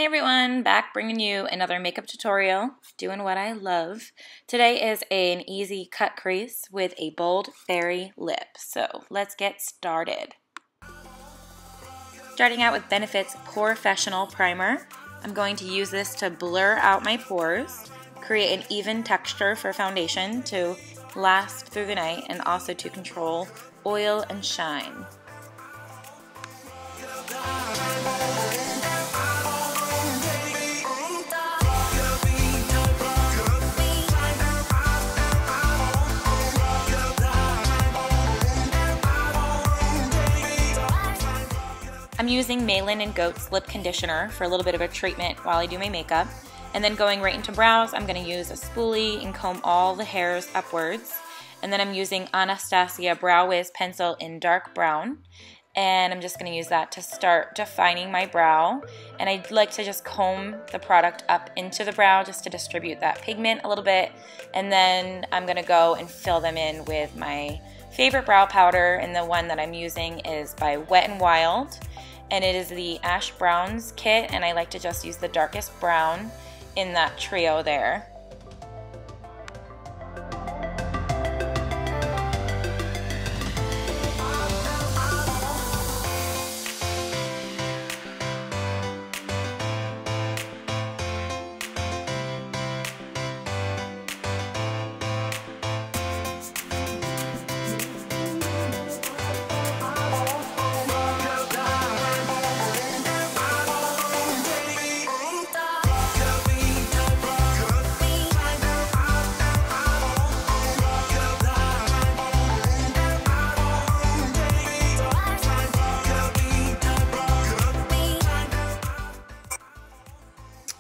Hey everyone, back bringing you another makeup tutorial, doing what I love. Today is an easy cut crease with a bold berry lip. So let's get started. Starting out with Benefit's Pore-fessional primer. I'm going to use this to blur out my pores, create an even texture for foundation to last through the night, and also to control oil and shine. I'm using Malin and Goetz lip conditioner for a little bit of a treatment while I do my makeup. And then going right into brows, I'm going to use a spoolie and comb all the hairs upwards. And then I'm using Anastascia Brow Wiz pencil in dark brown. And I'm just going to use that to start defining my brow. And I'd like to just comb the product up into the brow just to distribute that pigment a little bit. And then I'm going to go and fill them in with my favorite brow powder. And the one that I'm using is by Wet n Wild. And it is the Ash Browns kit, and I like to just use the darkest brown in that trio there.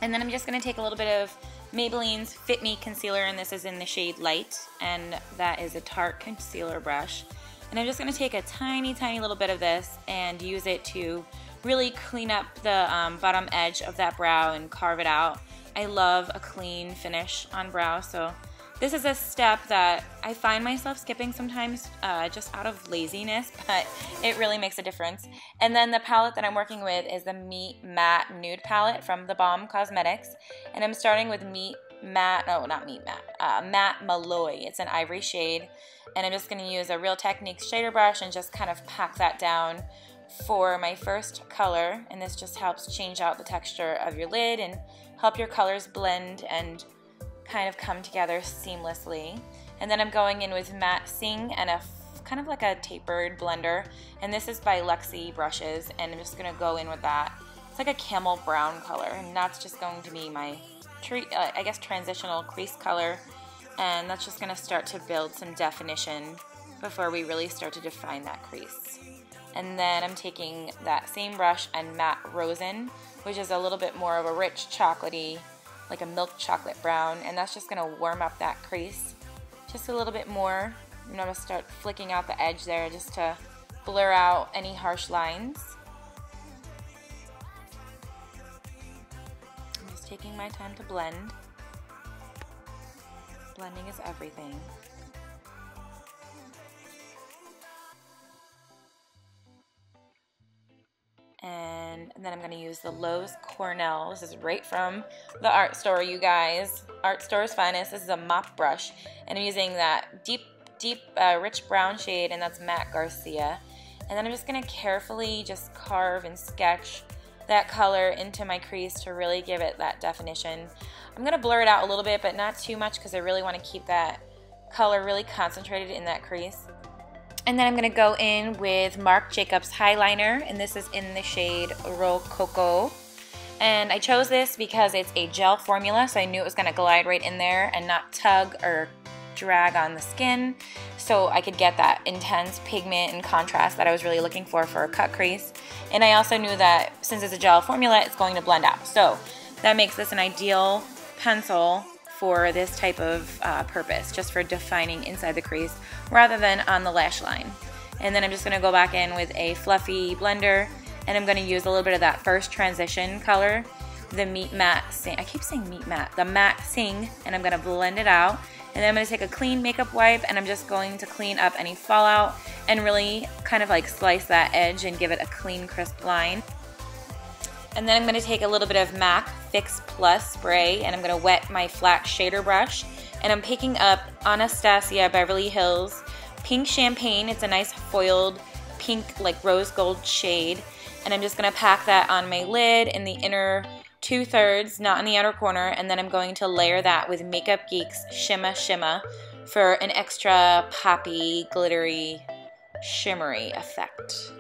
And then I'm just going to take a little bit of Maybelline's Fit Me Concealer, and this is in the shade Light, and that is a Tarte concealer brush. And I'm just going to take a tiny little bit of this and use it to really clean up the bottom edge of that brow and carve it out. I love a clean finish on brow, so this is a step that I find myself skipping sometimes just out of laziness, but it really makes a difference. And then the palette that I'm working with is the Meet Matte Nude palette from the Balm Cosmetics. And I'm starting with Matte Malloy. It's an ivory shade. And I'm just going to use a Real Techniques shader brush and just kind of pack that down for my first color. And this just helps change out the texture of your lid and help your colors blend and kind of come together seamlessly. And then I'm going in with Matte Sing and a kind of like a tapered blender, and this is by Luxie brushes, and I'm just gonna go in with that. It's like a camel brown color, and that's just going to be my I guess transitional crease color, and that's just gonna start to build some definition before we really start to define that crease. And then I'm taking that same brush and Matte Rosin, which is a little bit more of a rich chocolatey, like a milk chocolate brown, and that's just gonna warm up that crease just a little bit more. I'm gonna start flicking out the edge there just to blur out any harsh lines. I'm just taking my time to blend. Blending is everything. And then I'm going to use the Lowe's Cornell. This is right from the art store, you guys. Art store's finest. This is a mop brush. And I'm using that deep, rich brown shade, and that's Matte Garcia. And then I'm just going to carefully just carve and sketch that color into my crease to really give it that definition. I'm going to blur it out a little bit, but not too much, because I really want to keep that color really concentrated in that crease. And then I'm going to go in with Marc Jacobs Highliner, and this is in the shade Rococo. And I chose this because it's a gel formula, so I knew it was going to glide right in there and not tug or drag on the skin, so I could get that intense pigment and contrast that I was really looking for a cut crease. And I also knew that since it's a gel formula, it's going to blend out. So that makes this an ideal pencil for this type of purpose, just for defining inside the crease rather than on the lash line. And then I'm just going to go back in with a fluffy blender, and I'm going to use a little bit of that first transition color, the Meet Matte Sing. I keep saying Meet Matte, the Matte Sing, and I'm going to blend it out. And then I'm going to take a clean makeup wipe, and I'm just going to clean up any fallout and really kind of like slice that edge and give it a clean, crisp line. And then I'm going to take a little bit of MAC Fix Plus spray, and I'm going to wet my flat shader brush. And I'm picking up Anastascia Beverly Hills Pink Champagne. It's a nice foiled pink, like rose gold shade. And I'm just going to pack that on my lid in the inner 2/3, not in the outer corner. And then I'm going to layer that with Makeup Geek's Shimma for an extra poppy, glittery, shimmery effect.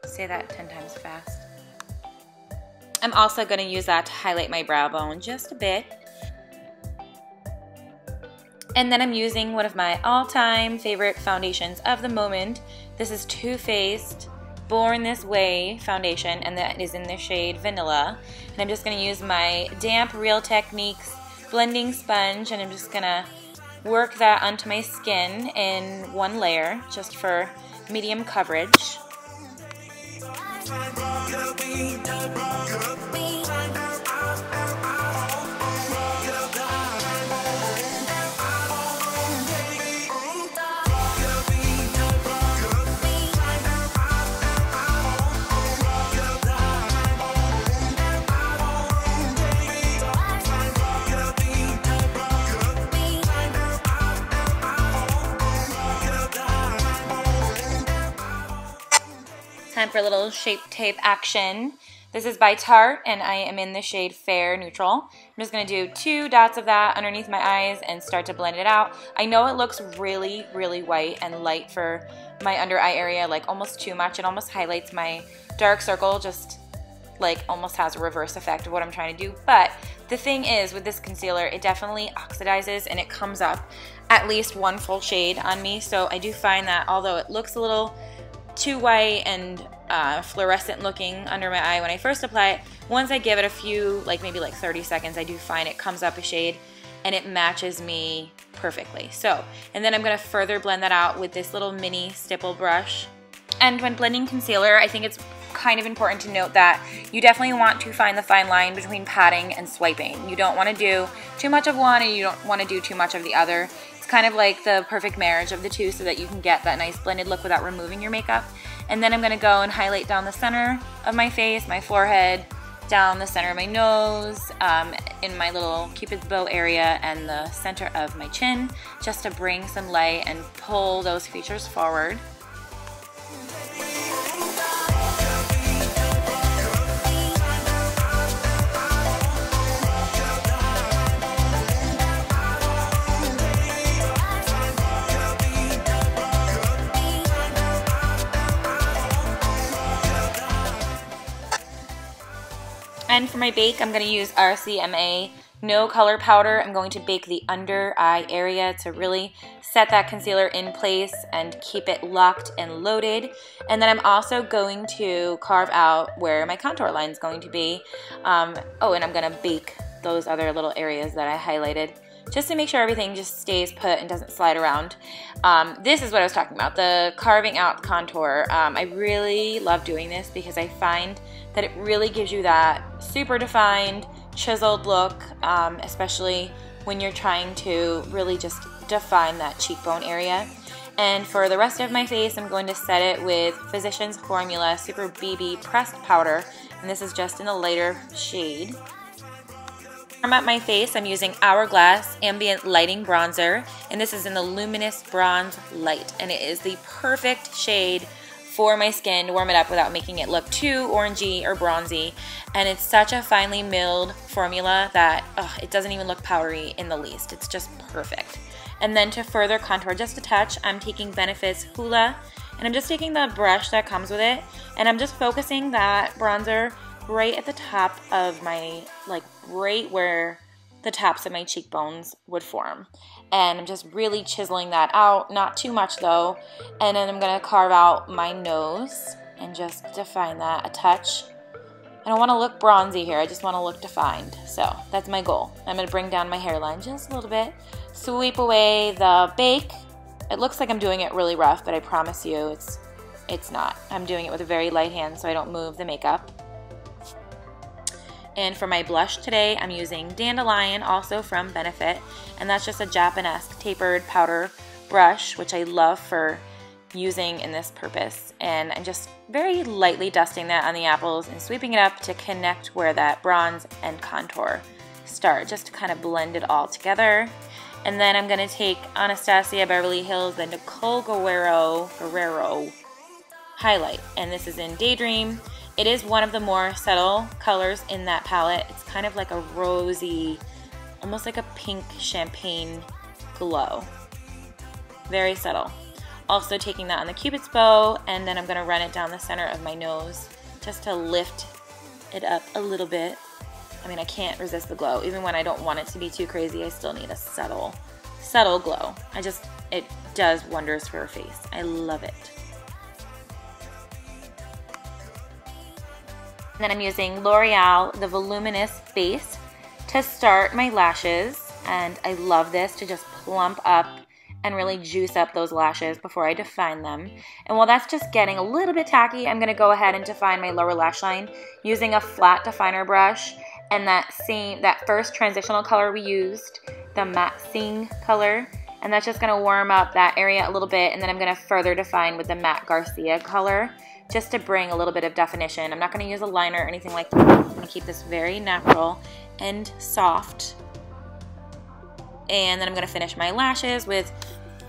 Say that 10 times fast. I'm also going to use that to highlight my brow bone just a bit. And then I'm using one of my all-time favorite foundations of the moment. This is Too Faced Born This Way foundation, and that is in the shade Vanilla. And I'm just going to use my damp Real Techniques blending sponge, and I'm just going to work that onto my skin in one layer just for medium coverage. Time for a little Shape Tape action. This is by Tarte, and I am in the shade Fair Neutral. I'm just going to do 2 dots of that underneath my eyes and start to blend it out. I know it looks really, really white and light for my under eye area, like almost too much. It almost highlights my dark circle, just like almost has a reverse effect of what I'm trying to do. But the thing is, with this concealer, it definitely oxidizes and it comes up at least 1 full shade on me. So I do find that although it looks a little too white and fluorescent looking under my eye when I first apply it, once I give it a few, like maybe like 30 seconds, I do find it comes up a shade and it matches me perfectly. So, and then I'm going to further blend that out with this little mini stipple brush. And when blending concealer, I think it's kind of important to note that you definitely want to find the fine line between patting and swiping. You don't want to do too much of one and you don't want to do too much of the other. It's kind of like the perfect marriage of the two so that you can get that nice blended look without removing your makeup. And then I'm going to go and highlight down the center of my face, my forehead, down the center of my nose, in my little Cupid's bow area, and the center of my chin, just to bring some light and pull those features forward. And for my bake, I'm going to use RCMA No Color Powder. I'm going to bake the under eye area to really set that concealer in place and keep it locked and loaded. And then I'm also going to carve out where my contour line is going to be. Oh, and I'm going to bake those other little areas that I highlighted, just to make sure everything just stays put and doesn't slide around. This is what I was talking about, the carving out contour. I really love doing this because I find that it really gives you that super defined, chiseled look, especially when you're trying to really just define that cheekbone area. And for the rest of my face, I'm going to set it with Physicians Formula Super BB Pressed Powder, and this is just in a lighter shade. At my face, I'm using Hourglass Ambient Lighting Bronzer, and this is in the Luminous Bronze Light, and it is the perfect shade for my skin to warm it up without making it look too orangey or bronzy. And it's such a finely milled formula that it doesn't even look powdery in the least. It's just perfect. And then to further contour just a touch, I'm taking Benefit's Hula, and I'm just taking the brush that comes with it, and I'm just focusing that bronzer right at the top of my, like right where the tops of my cheekbones would form. And I'm just really chiseling that out, not too much though. And then I'm gonna carve out my nose and just define that a touch. I don't wanna look bronzy here, I just wanna look defined. So that's my goal. I'm gonna bring down my hairline just a little bit, sweep away the bake. It looks like I'm doing it really rough, but I promise you it's not. I'm doing it with a very light hand so I don't move the makeup. And for my blush today, I'm using Dandelion, also from Benefit, and that's just a Japanesque tapered powder brush, which I love for using in this purpose. And I'm just very lightly dusting that on the apples and sweeping it up to connect where that bronze and contour start, just to kind of blend it all together. And then I'm going to take Anastascia Beverly Hills, the Nicole Guerrero highlight, and this is in Daydream. It is one of the more subtle colors in that palette. It's kind of like a rosy, almost like a pink champagne glow. Very subtle. Also taking that on the Cupid's bow, and then I'm going to run it down the center of my nose just to lift it up a little bit. I mean, I can't resist the glow. Even when I don't want it to be too crazy, I still need a subtle glow. It does wonders for your face. I love it. And then I'm using L'Oreal, the Voluminous Base, to start my lashes. And I love this to just plump up and really juice up those lashes before I define them. And while that's just getting a little bit tacky, I'm going to go ahead and define my lower lash line using a flat definer brush. And that first transitional color we used, the Matte Sing color, and that's just going to warm up that area a little bit. And then I'm going to further define with the Matte Garcia color, just to bring a little bit of definition. I'm not going to use a liner or anything like that. I'm going to keep this very natural and soft. And then I'm going to finish my lashes with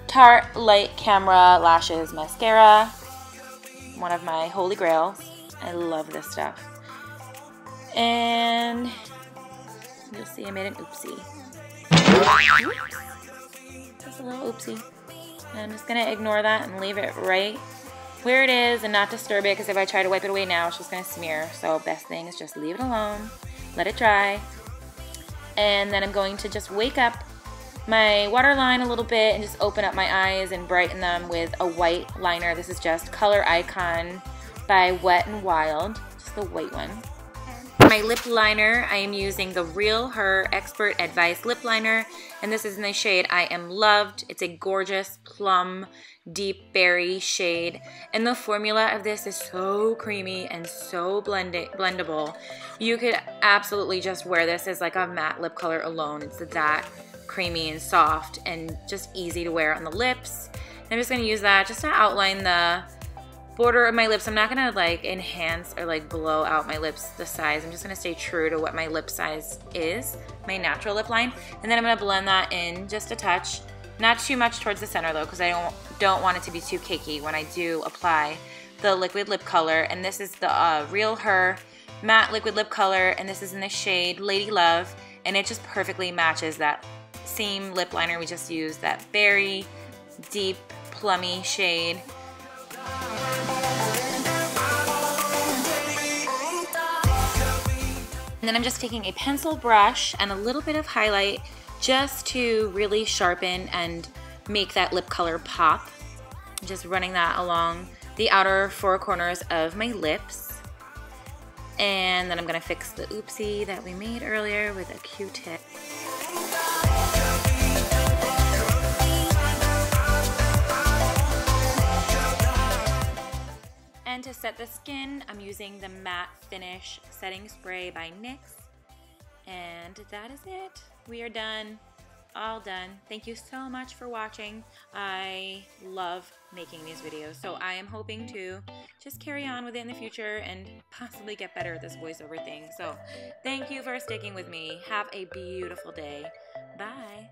Tarte Light Camera Lashes Mascara, one of my holy grails. I love this stuff. And you'll see I made an oopsie. Oops. Just a little oopsie. And I'm just going to ignore that and leave it right where it is and not disturb it, because if I try to wipe it away now, it's just going to smear. So best thing is just leave it alone, let it dry. And then I'm going to just wake up my waterline a little bit and just open up my eyes and brighten them with a white liner. This is just Color Icon by Wet n Wild, just the white one. For my lip liner, I am using the Real Her Expert Advice Lip Liner, and this is in the shade I Am Loved. It's a gorgeous plum deep berry shade, and the formula of this is so creamy and so blendable. You could absolutely just wear this as like a matte lip color alone. It's that creamy and soft and just easy to wear on the lips. And I'm just going to use that just to outline the border of my lips. I'm not going to like enhance or like blow out my lips the size. I'm just going to stay true to what my lip size is, my natural lip line. And then I'm going to blend that in just a touch. Not too much towards the center though, because I don't want it to be too cakey when I do apply the liquid lip color. And this is the Real Her Matte Liquid Lip Color, and this is in the shade Lady Love, and it just perfectly matches that same lip liner we just used, that very deep plummy shade. And then I'm just taking a pencil brush and a little bit of highlight just to really sharpen and make that lip color pop. Just running that along the outer four corners of my lips. And then I'm going to fix the oopsie that we made earlier with a Q-tip. And to set the skin, I'm using the Matte Finish Setting Spray by NYX. And that is it. We are done. All done. Thank you so much for watching. I love making these videos, so I am hoping to just carry on with it in the future and possibly get better at this voiceover thing. So thank you for sticking with me. Have a beautiful day. Bye.